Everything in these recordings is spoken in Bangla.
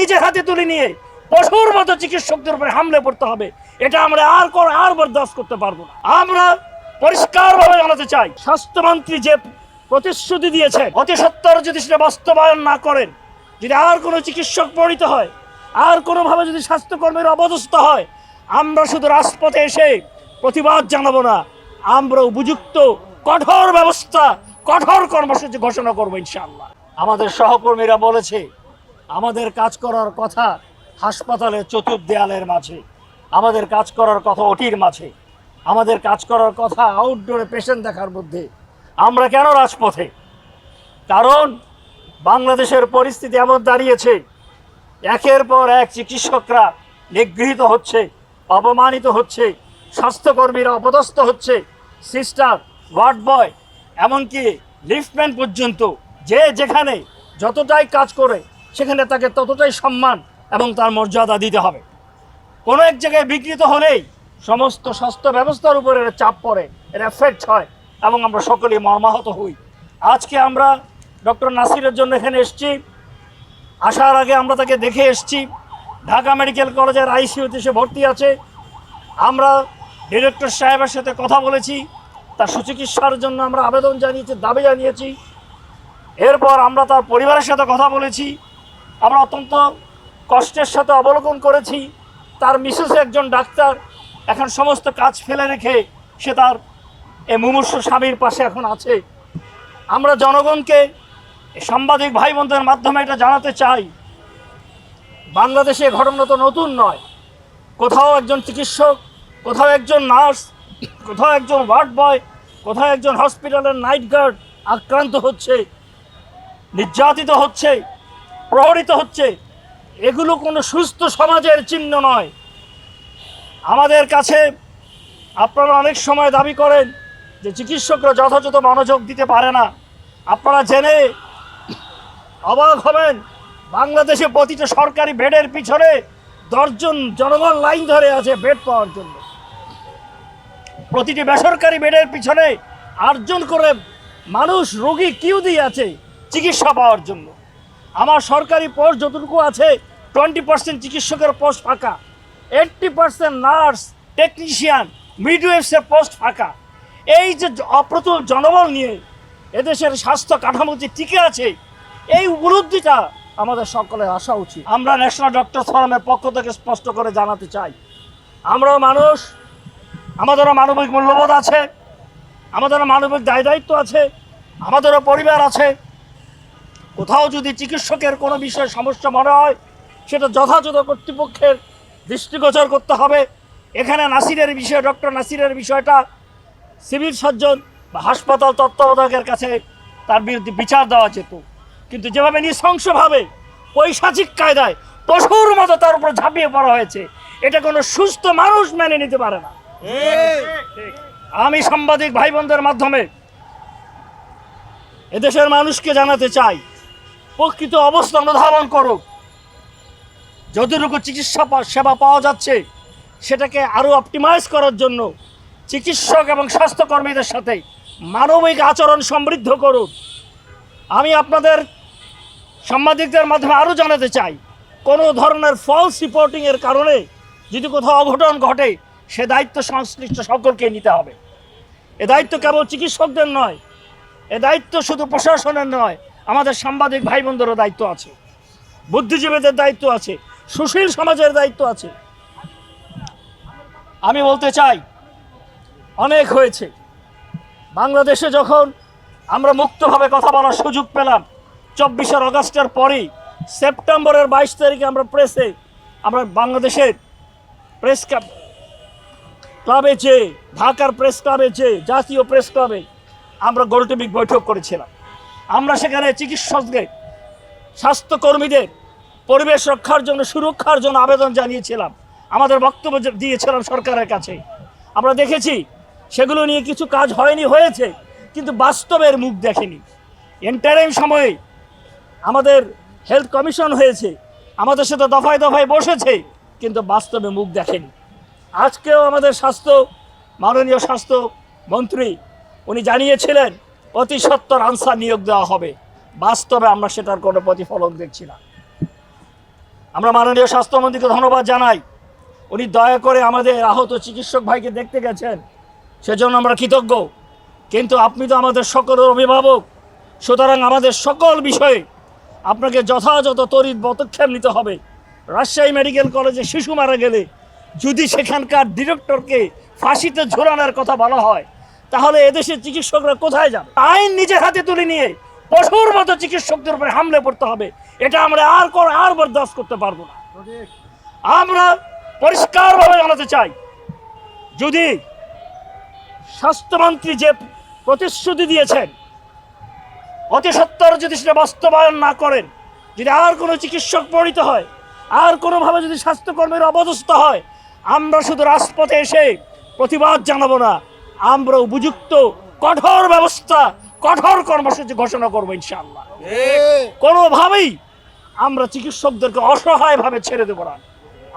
নিজের হাতে তুলে নিয়ে পশুর মতো চিকিৎসকদের উপরে হামলে পড়তে হবে, এটা আমরা আর বরদাস্ত করতে পারবো না। আমরা পরিষ্কারভাবে জানাতে চাই, স্বাস্থ্যমন্ত্রী যে প্রতিশ্রুতি দিয়েছেন অতি সত্বর যদি সেটা বাস্তবায়ন না করেন, যদি আর কোনো চিকিৎসক পরিত হয়, আর কোনোভাবে যদি স্বাস্থ্যকর্মীর অপদস্থ হয়, আমরা শুধু রাজপথে এসে প্রতিবাদ জানাবো না, আমরা উপযুক্ত কঠোর ব্যবস্থা, কঠোর কর্মসূচি ঘোষণা করবো ইনশাআল্লাহ। আমাদের সহকর্মীরা বলেছে আমাদের কাজ করার কথা হাসপাতালের চতুর্দেয়ালের মাঝে, আমাদের কাজ করার কথা ওটির মাঝে, আমাদের কাজ করার কথা আউটডোরে পেশেন্ট দেখার মধ্যে। আমরা কেন রাজপথে? কারণ বাংলাদেশের পরিস্থিতি এমন দাঁড়িয়েছে, একের পর এক চিকিৎসকরা নিগৃহীত হচ্ছে, অপমানিত হচ্ছে, স্বাস্থ্যকর্মীরা অপদস্থ হচ্ছে, সিস্টার, ওয়ার্ড বয়, এমনকি লিফটম্যান পর্যন্ত যে যেখানে যতটাই কাজ করে সেখানে তাকে ততটাই সম্মান এবং তার মর্যাদা দিতে হবে। কোনো এক জায়গায় বিকৃত হলেই সমস্ত স্বাস্থ্য ব্যবস্থার উপরে চাপ পড়ে, এর এফেক্ট হয় এবং আমরা সকলেই মর্মাহত হই। আজকে আমরা ডক্টর নাসিরের জন্য এখানে এসেছি। আসার আগে আমরা তাকে দেখে এসেছি, ঢাকা মেডিকেল কলেজের আইসিইউতে সে ভর্তি আছে। আমরা ডিরেক্টর সাহেবের সাথে কথা বলেছি, তার সুচিকিৎসার জন্য আমরা আবেদন জানিয়েছি, দাবি জানিয়েছি। এরপর আমরা তার পরিবারের সাথে কথা বলেছি। আমরা অত্যন্ত কষ্টের সাথে অবলোকন করেছি তার মিসেস একজন ডাক্তার, এখন সমস্ত কাজ ফেলে রেখে সে তার এই মুমূর্ষ স্বামীর পাশে এখন আছে। আমরা জনগণকে, সাংবাদিক ভাই বোনদের মাধ্যমে এটা জানাতে চাই, বাংলাদেশে ঘটনা তো নতুন নয়। কোথাও একজন চিকিৎসক, কোথাও একজন নার্স, কোথাও একজন ওয়ার্ড বয়, কোথাও একজন হসপিটালের নাইট গার্ড আক্রান্ত হচ্ছে, নির্যাতিত হচ্ছে, প্রহরিত হচ্ছে। এগুলো কোনো সুস্থ সমাজের চিহ্ন নয়। আমাদের কাছে আপনারা অনেক সময় দাবি করেন যে চিকিৎসকরা যথাযথ মনোযোগ দিতে পারে না। আপনারা জেনে অবাক হবেন, বাংলাদেশে প্রতিটা সরকারি বেডের পিছনে 10 জন জনগণ লাইন ধরে আছে বেড পাওয়ার জন্য। প্রতিটি বেসরকারি বেডের পিছনে 8 জন করে মানুষ, রোগী কিউ দিয়ে আছে চিকিৎসা পাওয়ার জন্য। আমার সরকারি পোস্ট যতটুকু আছে 20% চিকিৎসকের পোস্ট ফাঁকা, 80% নার্স, টেকনিশিয়ান, মিডওয়াইফসের পোস্ট ফাঁকা। এই যে অপ্রতুল জনবল নিয়ে এদেশের স্বাস্থ্য কাঠামো যে টিকে আছে, এই উপলব্ধিটা আমাদের সকলের আসা উচিত। আমরা ন্যাশনাল ডক্টর ফোরামের পক্ষ থেকে স্পষ্ট করে জানাতে চাই, আমরাও মানুষ, আমাদেরও মানবিক মূল্যবোধ আছে, আমাদেরও মানবিক দায়িত্ব আছে, আমাদেরও পরিবার আছে। কোথাও যদি চিকিৎসকের কোনো বিষয়ে সমস্যা মনে হয়, সেটা যথাযথ কর্তৃপক্ষের দৃষ্টিগোচর করতে হবে। এখানে নাসিরের বিষয়, ডক্টর নাসিরের বিষয়টা সিভিল সার্জন বা হাসপাতাল তত্ত্বাবধায়কের কাছে তার বিরুদ্ধে বিচার দেওয়া যেত, কিন্তু যেভাবে নৃশংসভাবে পৈশাচিক কায়দায় পশুর মতো তার উপর ঝাঁপিয়ে পড়া হয়েছে, এটা কোনো সুস্থ মানুষ মেনে নিতে পারে না। আমি সাংবাদিক ভাই বোনদের মাধ্যমে এদেশের মানুষকে জানাতে চাই, প্রকৃত অবস্থা অনুধাবন করুক। যতটুকু চিকিৎসা সেবা পাওয়া যাচ্ছে সেটাকে আরও অপটিমাইজ করার জন্য চিকিৎসক এবং স্বাস্থ্যকর্মীদের সাথে মানবিক আচরণ সমৃদ্ধ করুন। আমি আপনাদের সাংবাদিকদের মাধ্যমে আরও জানাতে চাই, কোনো ধরনের ফলস রিপোর্টিংয়ের কারণে যদি কোথাও অঘটন ঘটে, সে দায়িত্ব সংশ্লিষ্ট সকলকে নিতে হবে। এ দায়িত্ব কেবল চিকিৎসকদের নয়, এ দায়িত্ব শুধু প্রশাসনের নয়, আমাদের সাংবাদিক ভাই বোনদেরও দায়িত্ব আছে, বুদ্ধিজীবীদের দায়িত্ব আছে, সুশীল সমাজের দায়িত্ব আছে। আমি বলতে চাই, অনেক হয়েছে। বাংলাদেশে যখন আমরা মুক্তভাবে কথা বলার সুযোগ পেলাম 24 আগস্টের পরেই, সেপ্টেম্বরের 22 তারিখে আমরা বাংলাদেশের প্রেস ক্লাবে চেয়ে, ঢাকার প্রেস ক্লাবে চেয়ে, জাতীয় প্রেস ক্লাবে আমরা গোলটেবিক বৈঠক করেছিলাম। আমরা সেখানে চিকিৎসকদের, স্বাস্থ্যকর্মীদের পরিবেশ রক্ষার জন্য, সুরক্ষার জন্য আবেদন জানিয়েছিলাম, আমাদের বক্তব্য দিয়েছিলাম সরকারের কাছে। আমরা দেখেছি সেগুলো নিয়ে কিছু কাজ হয়েছে, কিন্তু বাস্তবের মুখ দেখেনি। ইন্টারিম সময়ে আমাদের হেলথ কমিশন হয়েছে, আমাদের সাথে দফায় দফায় বসেছে, কিন্তু বাস্তবে মুখ দেখেনি। আজকেও আমাদের মাননীয় স্বাস্থ্যমন্ত্রী উনি জানিয়েছিলেন অতি সত্বর আনসার নিয়োগ দেওয়া হবে, বাস্তবে আমরা সেটার কোনো প্রতিফলন দেখছি না। আমরা মাননীয় স্বাস্থ্যমন্ত্রীকে ধন্যবাদ জানাই, উনি দয়া করে আমাদের আহত চিকিৎসক ভাইকে দেখতে গেছেন, সেজন্য আমরা কৃতজ্ঞ। কিন্তু আপনি তো আমাদের সকলের অভিভাবক, সুতরাং আমাদের সকল বিষয়ে আপনাকে যথাযথ তড়িৎ পদক্ষেপ নিতে হবে। রাজশাহী মেডিকেল কলেজে শিশু মারা গেলে যদি সেখানকার ডিরেক্টরকে ফাঁসিতে ঝোলানোর কথা বলা হয়, তাহলে এদেশের চিকিৎসকরা কোথায় যাবে? আইন নিজের হাতে তুলে নিয়ে পশুর মতো চিকিৎসকদের উপরে হামলে পড়তে হবে, এটা আমরা আর বরদাস্ত করতে পারবো না। আমরা পরিষ্কারভাবে জানাতে চাই, যদি স্বাস্থ্যমন্ত্রী যে প্রতিশ্রুতি দিয়েছেন অতি সত্বর যদি সেটা বাস্তবায়ন না করেন, যদি আর কোনো চিকিৎসক পরিত হয়, আর কোনোভাবে যদি স্বাস্থ্যকর্মীর অবস্থা হয়, আমরা শুধু রাজপথে এসে প্রতিবাদ জানাবো না, আমরা উপযুক্ত কঠোর ব্যবস্থা, কঠোর কর্মসূচি ঘোষণা করবো ইনশাআল্লাহ। কোনোভাবেই আমরা চিকিৎসকদেরকে অসহায়ভাবে ছেড়ে দেবো না।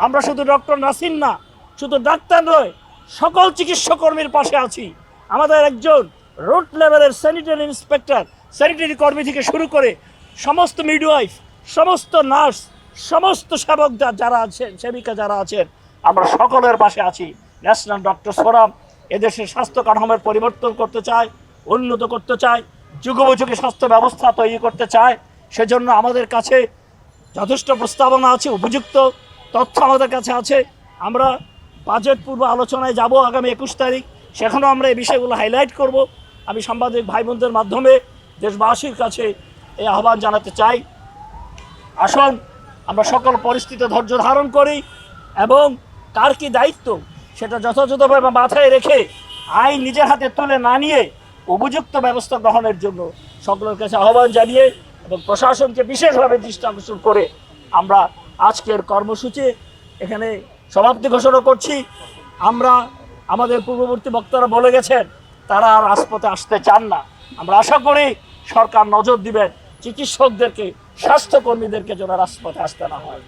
আমরা শুধু ডক্টর নাসির না, শুধু ডাক্তার নয়, সকল চিকিৎসা কর্মীর পাশে আছি। আমাদের একজন রুট লেভেলের স্যানিটারি ইন্সপেক্টর, স্যানিটারি কর্মী থেকে শুরু করে সমস্ত মিডওয়াইফ, সমস্ত নার্স, সমস্ত সেবক যারা আছেন, সেবিকা যারা আছেন, আমরা সকলের পাশে আছি। ন্যাশনাল ডক্টরস ফোরাম এদেশের স্বাস্থ্য কাঠামোর পরিবর্তন করতে চায়, উন্নত করতে চায়, যুগোপযোগী স্বাস্থ্য ব্যবস্থা তৈরি করতে চায়। সেজন্য আমাদের কাছে যথেষ্ট প্রস্তাবনা আছে, উপযুক্ত তথ্য আমাদের কাছে আছে। আমরা বাজেট পূর্ব আলোচনায় যাব আগামী 21 তারিখ, সেখানেও আমরা এই বিষয়গুলো হাইলাইট করব। আমি সাংবাদিক ভাই বোনদের মাধ্যমে দেশবাসীর কাছে এই আহ্বান জানাতে চাই, আসুন আমরা সকল পরিস্থিতি ধৈর্য ধারণ করি এবং কার কী দায়িত্ব সেটা যথাযথভাবে মাথায় রেখে আইন নিজের হাতে তুলে না নিয়ে উপযুক্ত ব্যবস্থা গ্রহণের জন্য সকলের কাছে আহ্বান জানিয়ে এবং প্রশাসনকে বিশেষভাবে দৃষ্টি আকর্ষণ করে আমরা আজকের কর্মসূচি এখানে সমাপ্তি ঘোষণা করছি। আমরা আমাদের পূর্ববর্তী বক্তারা বলে গেছেন তারা আর রাজপথে আসতে চান না। আমরা আশা করি সরকার নজর দিবেন চিকিৎসকদেরকে, স্বাস্থ্যকর্মীদেরকে যেন রাজপথে আসতে না হয়।